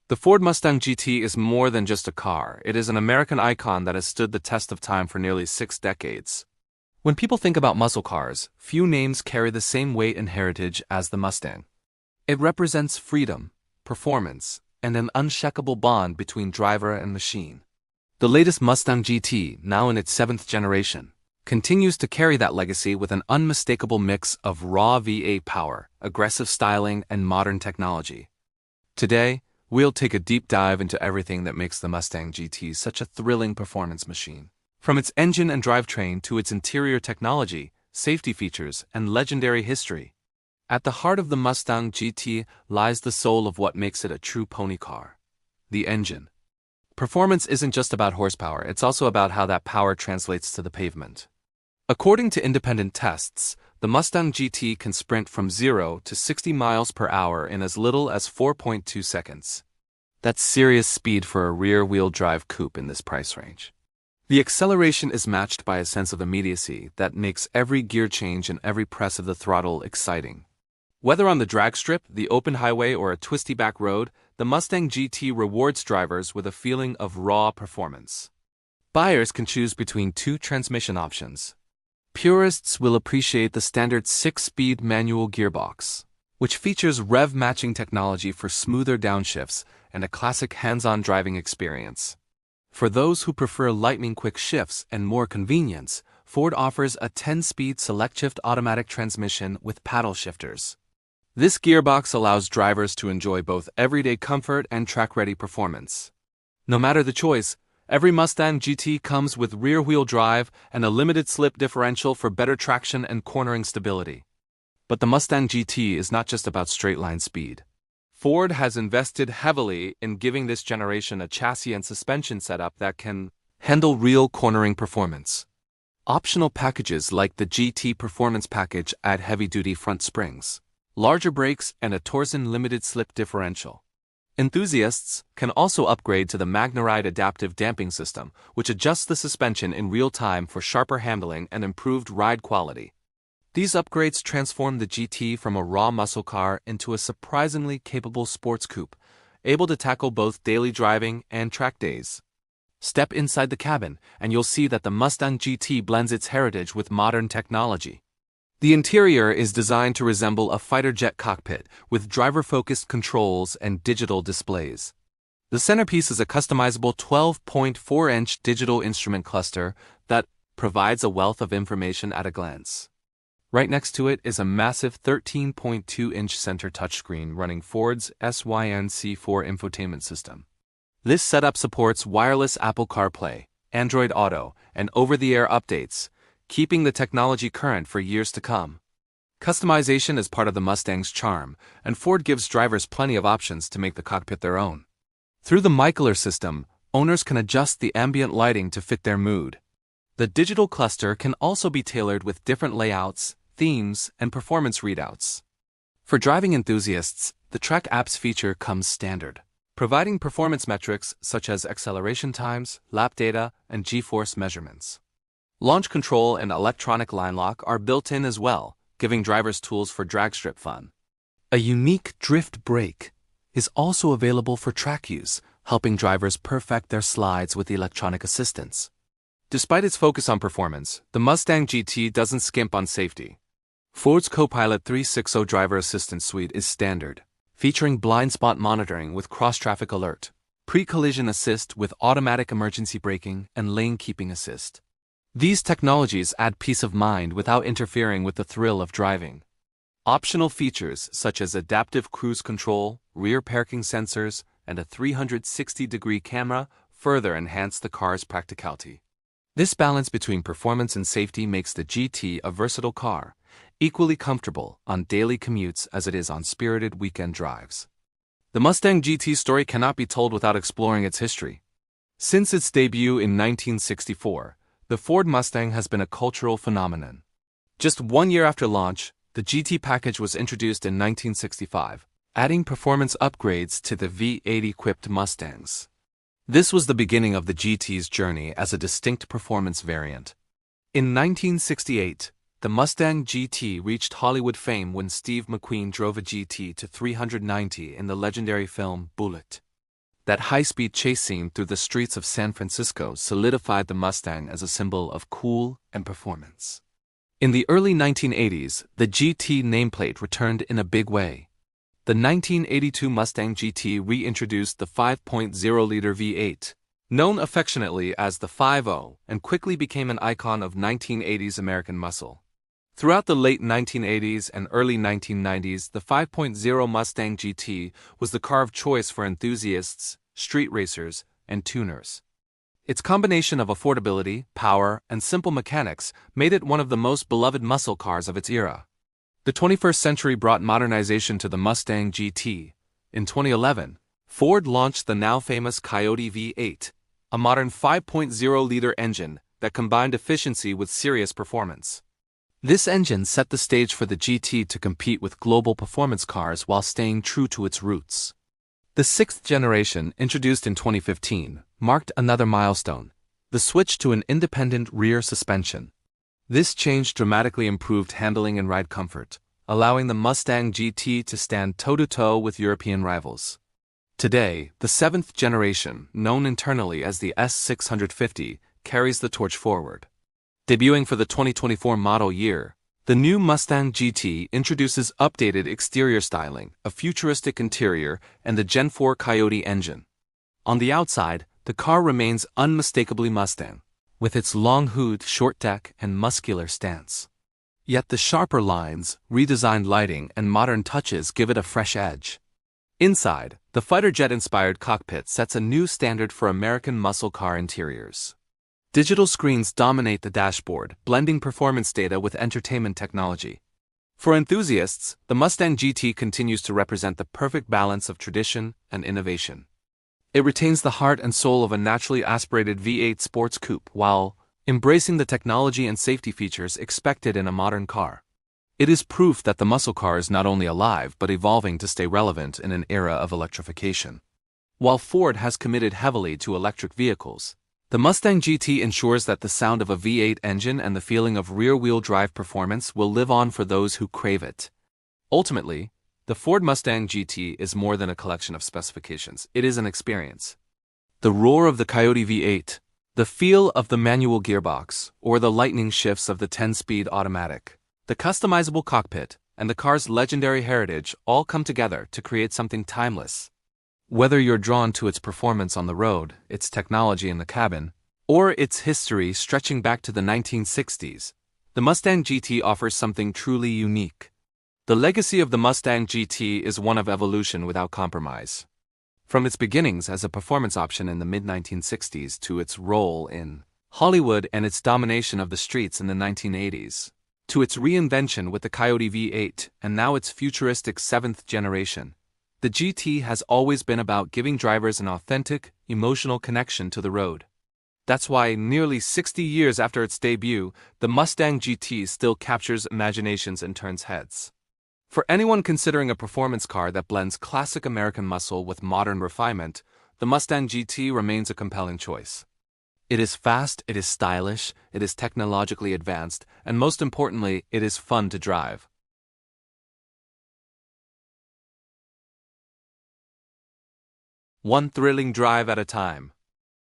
The Ford Mustang GT is more than just a car. It is an American icon that has stood the test of time for nearly 6 decades. When people think about muscle cars, few names carry the same weight and heritage as the Mustang. It represents freedom, performance, and an unshakable bond between driver and machine. The latest Mustang GT, now in its 7th generation, continues to carry that legacy with an unmistakable mix of raw V8 power, aggressive styling, and modern technology. Today, we'll take a deep dive into everything that makes the Mustang GT such a thrilling performance machine. From its engine and drivetrain to its interior technology, safety features, and legendary history. At the heart of the Mustang GT lies the soul of what makes it a true pony car: the engine. Performance isn't just about horsepower, it's also about how that power translates to the pavement. According to independent tests, the Mustang GT can sprint from 0 to 60 miles per hour in as little as 4.2 seconds. That's serious speed for a rear-wheel drive coupe in this price range. The acceleration is matched by a sense of immediacy that makes every gear change and every press of the throttle exciting. Whether on the drag strip, the open highway, or a twisty back road, the Mustang GT rewards drivers with a feeling of raw performance. Buyers can choose between 2 transmission options. Purists will appreciate the standard 6-speed manual gearbox, which features rev-matching technology for smoother downshifts and a classic hands-on driving experience. For those who prefer lightning-quick shifts and more convenience, Ford offers a 10-speed select-shift automatic transmission with paddle shifters. This gearbox allows drivers to enjoy both everyday comfort and track-ready performance. No matter the choice, every Mustang GT comes with rear-wheel drive and a limited-slip differential for better traction and cornering stability. But the Mustang GT is not just about straight-line speed. Ford has invested heavily in giving this generation a chassis and suspension setup that can handle real cornering performance. Optional packages like the GT Performance Package add heavy-duty front springs, larger brakes, and a Torsen limited-slip differential. Enthusiasts can also upgrade to the MagneRide adaptive damping system, which adjusts the suspension in real time for sharper handling and improved ride quality. These upgrades transform the GT from a raw muscle car into a surprisingly capable sports coupe, able to tackle both daily driving and track days. Step inside the cabin, and you'll see that the Mustang GT blends its heritage with modern technology. The interior is designed to resemble a fighter jet cockpit, with driver-focused controls and digital displays. The centerpiece is a customizable 12.4-inch digital instrument cluster that provides a wealth of information at a glance. Right next to it is a massive 13.2-inch center touchscreen running Ford's SYNC4 infotainment system. This setup supports wireless Apple CarPlay, Android Auto, and over-the-air updates, keeping the technology current for years to come. Customization is part of the Mustang's charm, and Ford gives drivers plenty of options to make the cockpit their own. Through the Michaeler system, owners can adjust the ambient lighting to fit their mood. The digital cluster can also be tailored with different layouts, themes, and performance readouts. For driving enthusiasts, the Track Apps feature comes standard, providing performance metrics such as acceleration times, lap data, and G-force measurements. Launch control and electronic line lock are built in as well, giving drivers tools for drag strip fun. A unique drift brake is also available for track use, helping drivers perfect their slides with electronic assistance. Despite its focus on performance, the Mustang GT doesn't skimp on safety. Ford's Copilot 360 driver assistance suite is standard, featuring blind spot monitoring with cross-traffic alert, pre-collision assist with automatic emergency braking, and lane keeping assist. These technologies add peace of mind without interfering with the thrill of driving. Optional features such as adaptive cruise control, rear parking sensors, and a 360-degree camera further enhance the car's practicality. This balance between performance and safety makes the GT a versatile car, equally comfortable on daily commutes as it is on spirited weekend drives. The Mustang GT's story cannot be told without exploring its history. Since its debut in 1964, the Ford Mustang has been a cultural phenomenon. Just 1 year after launch, the GT package was introduced in 1965, adding performance upgrades to the V8-equipped Mustangs. This was the beginning of the GT's journey as a distinct performance variant. In 1968, the Mustang GT reached Hollywood fame when Steve McQueen drove a GT to 390 in the legendary film Bullitt. That high-speed chase scene through the streets of San Francisco solidified the Mustang as a symbol of cool and performance. In the early 1980s, the GT nameplate returned in a big way. The 1982 Mustang GT reintroduced the 5.0-liter V8, known affectionately as the 5.0, and quickly became an icon of 1980s American muscle. Throughout the late 1980s and early 1990s, the 5.0 Mustang GT was the car of choice for enthusiasts, street racers, and tuners. Its combination of affordability, power, and simple mechanics made it one of the most beloved muscle cars of its era. The 21st century brought modernization to the Mustang GT. In 2011, Ford launched the now famous Coyote V8, a modern 5.0-liter engine that combined efficiency with serious performance. This engine set the stage for the GT to compete with global performance cars while staying true to its roots. The sixth generation, introduced in 2015, marked another milestone: the switch to an independent rear suspension. This change dramatically improved handling and ride comfort, allowing the Mustang GT to stand toe-to-toe with European rivals. Today, the seventh generation, known internally as the S650, carries the torch forward. Debuting for the 2024 model year, the new Mustang GT introduces updated exterior styling, a futuristic interior, and the Gen 4 Coyote engine. On the outside, the car remains unmistakably Mustang, with its long hood, short deck, and muscular stance. Yet the sharper lines, redesigned lighting, and modern touches give it a fresh edge. Inside, the fighter jet-inspired cockpit sets a new standard for American muscle car interiors. Digital screens dominate the dashboard, blending performance data with entertainment technology. For enthusiasts, the Mustang GT continues to represent the perfect balance of tradition and innovation. It retains the heart and soul of a naturally aspirated V8 sports coupe while embracing the technology and safety features expected in a modern car. It is proof that the muscle car is not only alive but evolving to stay relevant in an era of electrification. While Ford has committed heavily to electric vehicles, the Mustang GT ensures that the sound of a V8 engine and the feeling of rear-wheel drive performance will live on for those who crave it. Ultimately, the Ford Mustang GT is more than a collection of specifications. It is an experience. The roar of the Coyote V8, the feel of the manual gearbox, or the lightning shifts of the 10-speed automatic, the customizable cockpit, and the car's legendary heritage all come together to create something timeless. Whether you're drawn to its performance on the road, its technology in the cabin, or its history stretching back to the 1960s, the Mustang GT offers something truly unique. The legacy of the Mustang GT is one of evolution without compromise. From its beginnings as a performance option in the mid-1960s to its role in Hollywood and its domination of the streets in the 1980s, to its reinvention with the Coyote V8 and now its futuristic seventh generation, the GT has always been about giving drivers an authentic, emotional connection to the road. That's why, nearly 60 years after its debut, the Mustang GT still captures imaginations and turns heads. For anyone considering a performance car that blends classic American muscle with modern refinement, the Mustang GT remains a compelling choice. It is fast, it is stylish, it is technologically advanced, and most importantly, it is fun to drive. One thrilling drive at a time.